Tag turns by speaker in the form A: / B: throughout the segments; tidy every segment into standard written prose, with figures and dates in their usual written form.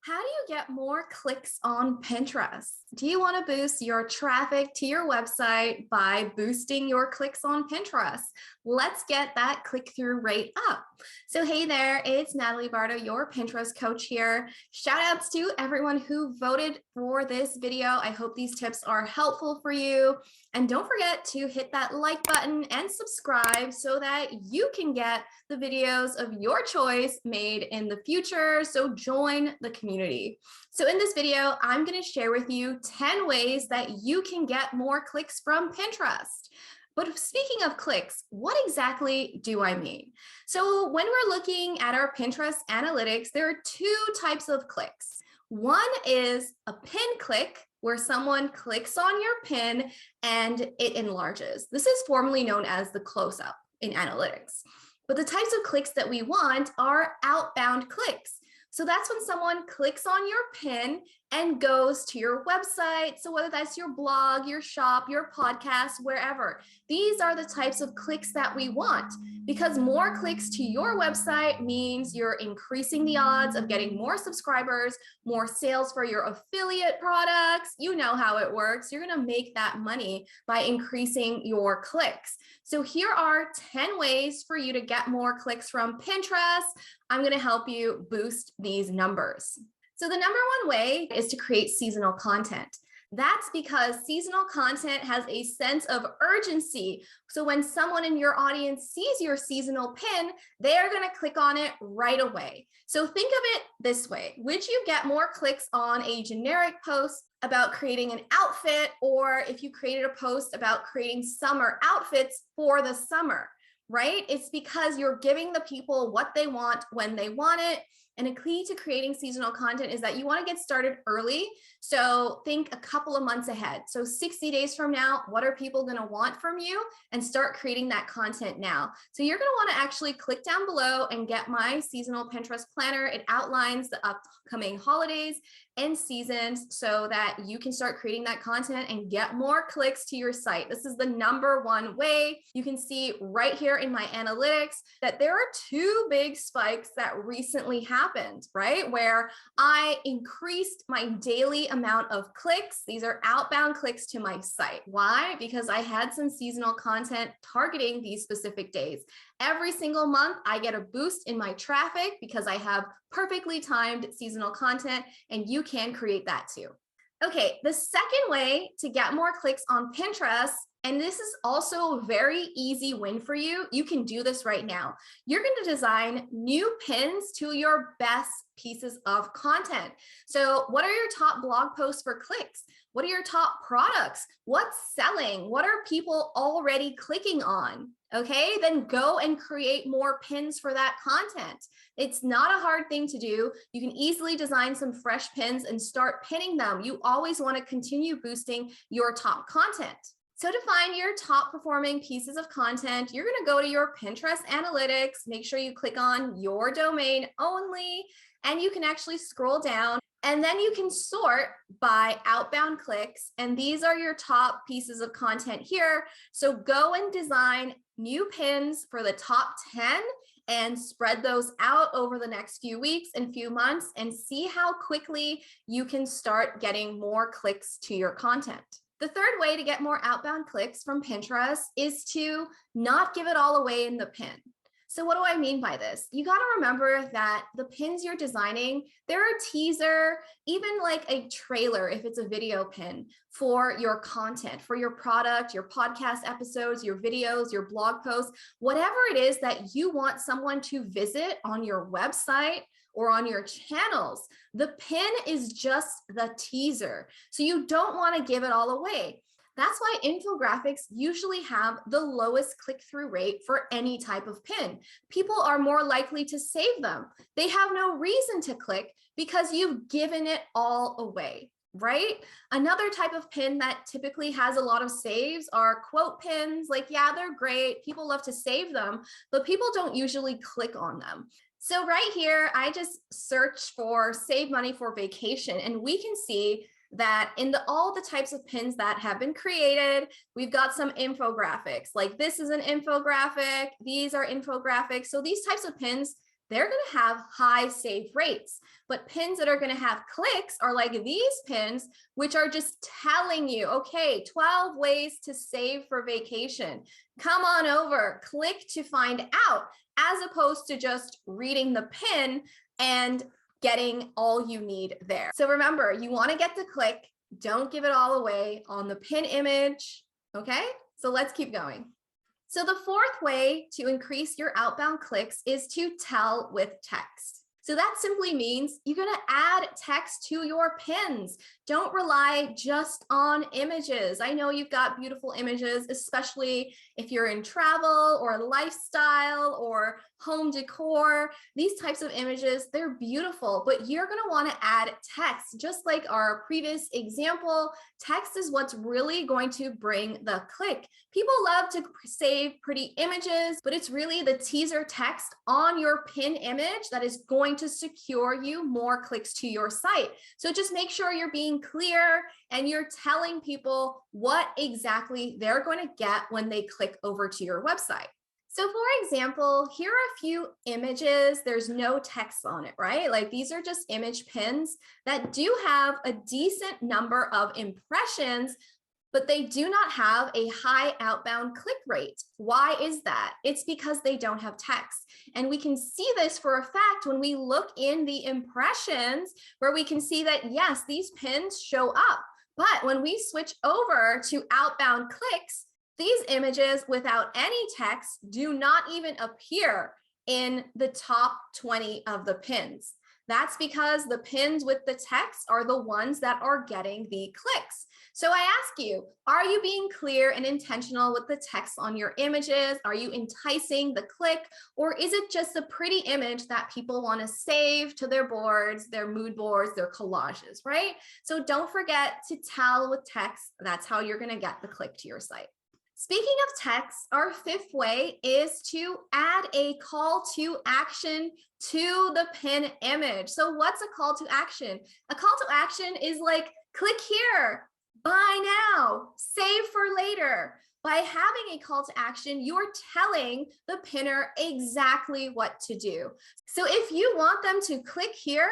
A: How do you get more clicks on Pinterest? Do you want to boost your traffic to your website by boosting your clicks on Pinterest? Let's get that click-through rate up. So hey there, it's Natalie Bardo, your Pinterest coach here. Shout outs to everyone who voted for this video. I hope these tips are helpful for you. And don't forget to hit that like button and subscribe so that you can get the videos of your choice made in the future. So join the community. So in this video, I'm going to share with you 10 ways that you can get more clicks from Pinterest. But speaking of clicks, what exactly do I mean? So when we're looking at our Pinterest analytics, there are two types of clicks. One is a pin click, where someone clicks on your pin and it enlarges. This is formerly known as the close-up in analytics. But the types of clicks that we want are outbound clicks. So that's when someone clicks on your pin and goes to your website. So whether that's your blog, your shop, your podcast, wherever, these are the types of clicks that we want, because more clicks to your website means you're increasing the odds of getting more subscribers, more sales for your affiliate products. You know how it works. You're going to make that money by increasing your clicks. So here are 10 ways for you to get more clicks from Pinterest. I'm going to help you boost these numbers. So the number one way is to create seasonal content. That's because seasonal content has a sense of urgency. So when someone in your audience sees your seasonal pin, they're going to click on it right away. So think of it this way. Would you get more clicks on a generic post about creating an outfit, or if you created a post about creating summer outfits for the summer, right? It's because you're giving the people what they want when they want it. And a key to creating seasonal content is that you want to get started early. So think a couple of months ahead. So 60 days from now, what are people going to want from you? And start creating that content now. So you're going to want to actually click down below and get my seasonal Pinterest planner. It outlines the upcoming holidays and seasons so that you can start creating that content and get more clicks to your site. This is the number one way. You can see right here in my analytics that there are two big spikes that recently happened, right? Where I increased my daily amount of clicks. These are outbound clicks to my site. Why? Because I had some seasonal content targeting these specific days. Every single month, I get a boost in my traffic because I have perfectly timed seasonal content, and you can create that too. Okay, the second way to get more clicks on Pinterest, and this is also a very easy win for you. You can do this right now. You're going to design new pins to your best pieces of content. So what are your top blog posts for clicks? What are your top products? What's selling? What are people already clicking on? Okay, then go and create more pins for that content. It's not a hard thing to do. You can easily design some fresh pins and start pinning them. You always want to continue boosting your top content. So to find your top performing pieces of content, you're going to go to your Pinterest analytics, make sure you click on your domain only, and you can actually scroll down. And then you can sort by outbound clicks. And these are your top pieces of content here. So go and design new pins for the top 10 and spread those out over the next few weeks and few months and see how quickly you can start getting more clicks to your content. The third way to get more outbound clicks from Pinterest is to not give it all away in the pin. So what do I mean by this? You got to remember that the pins you're designing, they're a teaser, even like a trailer, if it's a video pin for your content, for your product, your podcast episodes, your videos, your blog posts, whatever it is that you want someone to visit on your website or on your channels. The pin is just the teaser. So you don't want to give it all away. That's why infographics usually have the lowest click-through rate for any type of pin. People are more likely to save them. They have no reason to click because you've given it all away, right? Another type of pin that typically has a lot of saves are quote pins. Like, yeah, they're great. People love to save them, but people don't usually click on them. So right here, I just searched for save money for vacation, and we can see that in all the types of pins that have been created, we've got some infographics. Like this is an infographic, these are infographics. So these types of pins, they're going to have high save rates. But pins that are going to have clicks are like these pins, which are just telling you, okay, 12 ways to save for vacation. Come on over, click to find out, as opposed to just reading the pin and getting all you need there. So remember, you want to get the click. Don't give it all away on the pin image. Okay, so let's keep going. So the fourth way to increase your outbound clicks is to tell with text. So that simply means you're going to add text to your pins. Don't rely just on images. I know you've got beautiful images, especially if you're in travel or lifestyle or home decor. These types of images, they're beautiful, but you're going to want to add text. Just like our previous example, text is what's really going to bring the click. People love to save pretty images, but it's really the teaser text on your pin image that is going to secure you more clicks to your site. So just make sure you're being clear and you're telling people what exactly they're going to get when they click over to your website. So for example, here are a few images. There's no text on it, right? Like these are just image pins that do have a decent number of impressions, but they do not have a high outbound click rate. Why is that? It's because they don't have text. And we can see this for a fact when we look in the impressions, where we can see that, yes, these pins show up. But when we switch over to outbound clicks, these images without any text do not even appear in the top 20 of the pins. That's because the pins with the text are the ones that are getting the clicks. So I ask you, are you being clear and intentional with the text on your images? Are you enticing the click? Or is it just a pretty image that people want to save to their boards, their mood boards, their collages, right? So don't forget to tell with text. That's how you're going to get the click to your site. Speaking of text, our fifth way is to add a call to action to the pin image. So what's a call to action? A call to action is like, click here, buy now, save for later. By having a call to action, you're telling the pinner exactly what to do. So if you want them to click here,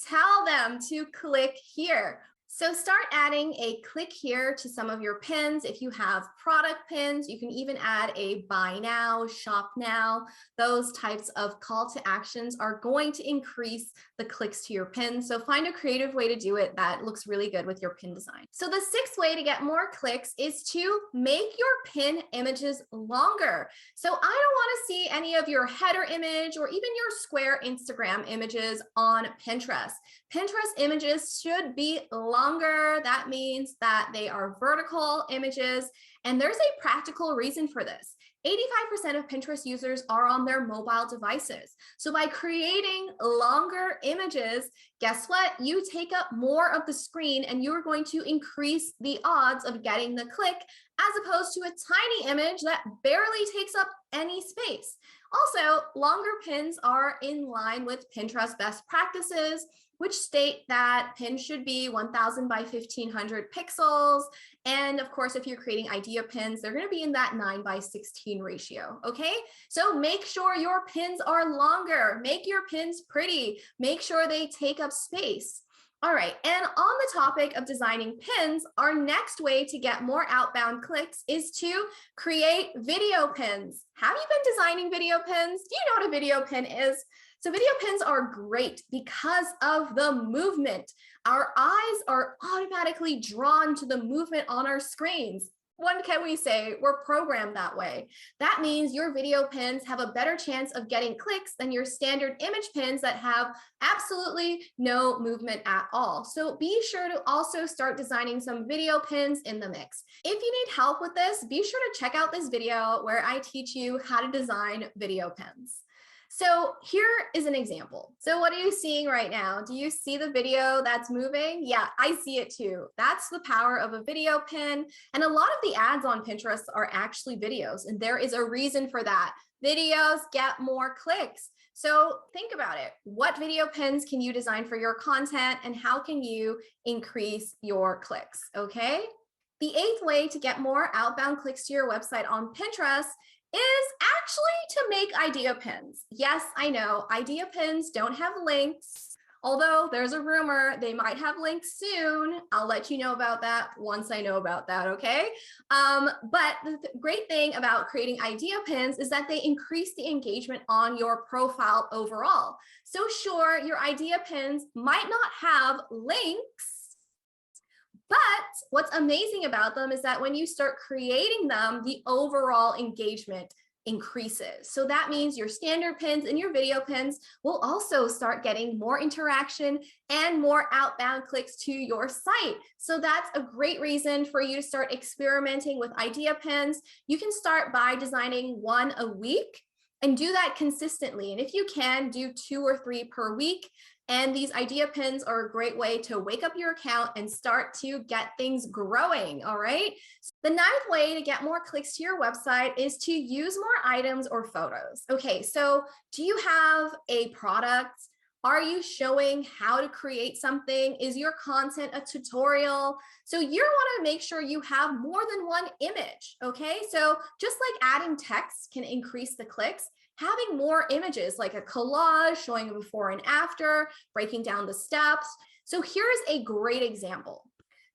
A: tell them to click here. So start adding a click here to some of your pins. If you have product pins, you can even add a buy now, shop now. Those types of call to actions are going to increase the clicks to your pins. So find a creative way to do it that looks really good with your pin design. So the sixth way to get more clicks is to make your pin images longer. So I don't want to see any of your header image or even your square Instagram images on Pinterest. Pinterest images should be longer. That means that they are vertical images, and there's a practical reason for this. 85% of Pinterest users are on their mobile devices. So by creating longer images, guess what? You take up more of the screen and you're going to increase the odds of getting the click, as opposed to a tiny image that barely takes up any space. Also, longer pins are in line with Pinterest best practices, which state that pins should be 1000 by 1500 pixels. And of course, if you're creating idea pins, they're going to be in that 9 by 16 ratio. Okay, so make sure your pins are longer, make your pins pretty, make sure they take up space. All right, and on the topic of designing pins, our next way to get more outbound clicks is to create video pins. Have you been designing video pins? Do you know what a video pin is? So video pins are great because of the movement. Our eyes are automatically drawn to the movement on our screens. What can we say? We're programmed that way. That means your video pins have a better chance of getting clicks than your standard image pins that have absolutely no movement at all. So be sure to also start designing some video pins in the mix. If you need help with this, be sure to check out this video where I teach you how to design video pins. So here is an example. So what are you seeing right now? Do you see the video that's moving? Yeah, I see it too. That's the power of a video pin. And a lot of the ads on Pinterest are actually videos, and there is a reason for that. Videos get more clicks. So think about it. What video pins can you design for your content, and how can you increase your clicks? Okay. The eighth way to get more outbound clicks to your website on Pinterest is actually to make idea pins. Yes, I know idea pins don't have links, although there's a rumor they might have links soon. I'll let you know about that once I know about that, okay? But the great thing about creating idea pins is that they increase the engagement on your profile overall. So sure, your idea pins might not have links, but what's amazing about them is that when you start creating them, the overall engagement increases. So that means your standard pins and your video pins will also start getting more interaction and more outbound clicks to your site. So that's a great reason for you to start experimenting with idea pins. You can start by designing one a week and do that consistently. And if you can, do 2 or 3 per week. And these idea pins are a great way to wake up your account and start to get things growing, all right? The 9th way to get more clicks to your website is to use more items or photos. Okay, so do you have a product? Are you showing how to create something? Is your content a tutorial? So you want to make sure you have more than one image, okay? So just like adding text can increase the clicks, having more images like a collage showing a before and after, breaking down the steps. So here's a great example.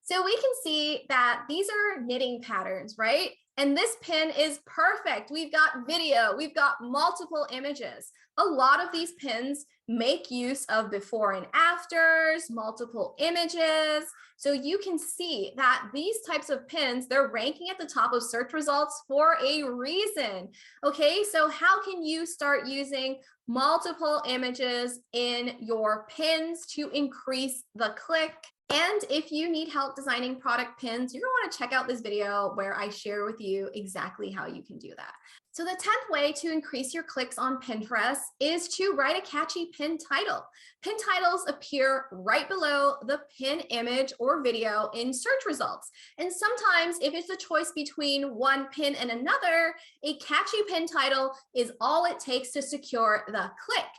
A: So we can see that these are knitting patterns, right? And this pin is perfect. We've got video, we've got multiple images. A lot of these pins make use of before and afters, multiple images. So you can see that these types of pins, they're ranking at the top of search results for a reason. Okay, so how can you start using multiple images in your pins to increase the click? And if you need help designing product pins, you're going to want to check out this video where I share with you exactly how you can do that. So the 10th way to increase your clicks on Pinterest is to write a catchy pin title. Pin titles appear right below the pin image or video in search results. And sometimes if it's a choice between one pin and another, a catchy pin title is all it takes to secure the click.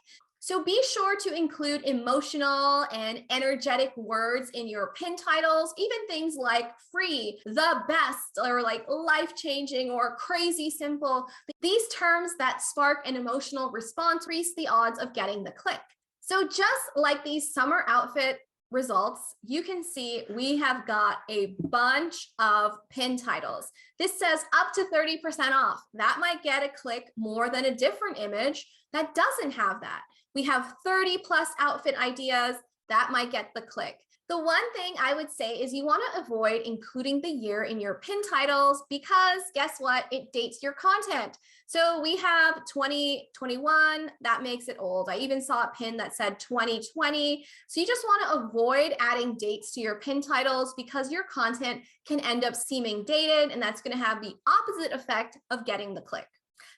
A: So be sure to include emotional and energetic words in your pin titles, even things like free, the best, or like life-changing or crazy simple. These terms that spark an emotional response increase the odds of getting the click. So just like these summer outfit results, you can see we have got a bunch of pin titles. This says up to 30% off. That might get a click more than a different image that doesn't have that. We have 30 plus outfit ideas that might get the click. The one thing I would say is you want to avoid including the year in your pin titles because guess what? It dates your content. So we have 2021, that makes it old. I even saw a pin that said 2020. So you just want to avoid adding dates to your pin titles because your content can end up seeming dated and that's going to have the opposite effect of getting the click.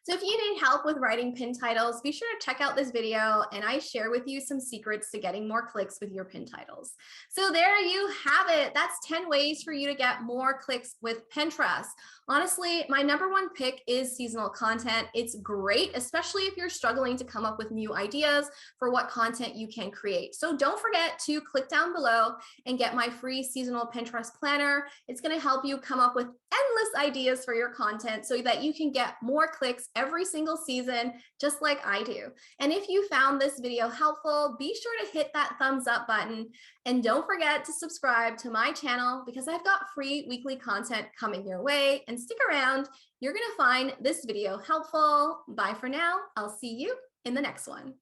A: So if you need help with writing pin titles, be sure to check out this video and I share with you some secrets to getting more clicks with your pin titles. So there you have it. That's 10 ways for you to get more clicks with Pinterest. Honestly, my #1 pick is seasonal content. It's great, especially if you're struggling to come up with new ideas for what content you can create. So don't forget to click down below and get my free seasonal Pinterest planner. It's going to help you come up with endless ideas for your content so that you can get more clicks every single season, just like I do. And if you found this video helpful, be sure to hit that thumbs up button and don't forget to subscribe to my channel because I've got free weekly content coming your way. And stick around, you're going to find this video helpful. Bye for now. I'll see you in the next one.